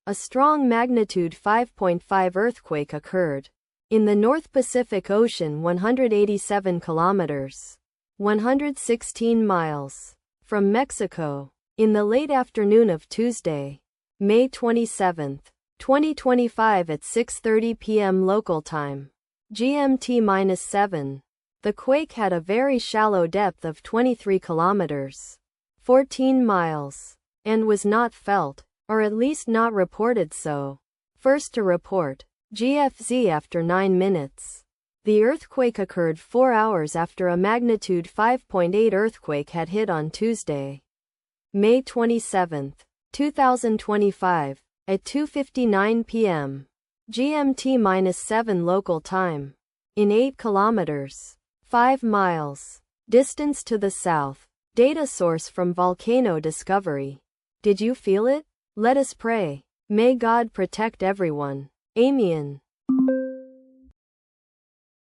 A strong magnitude 5.5 earthquake occurred in the North Pacific Ocean 187 kilometers, 116 miles from Mexico in the late afternoon of Tuesday, May 27, 2025 at 6:30 p.m. local time, GMT-7. The quake had a very shallow depth of 23 kilometers, 14 miles, and was not felt, or at least not reported so. First to report, GFZ after 9 minutes. The earthquake occurred 4 hours after a magnitude 5.8 earthquake had hit on Tuesday, May 27, 2025, at 2:59 p.m. GMT-7 local time, in 8 kilometers, 5 miles, distance to the south. Data source from Volcano Discovery. Did you feel it? Let us pray. May God protect everyone. Amen.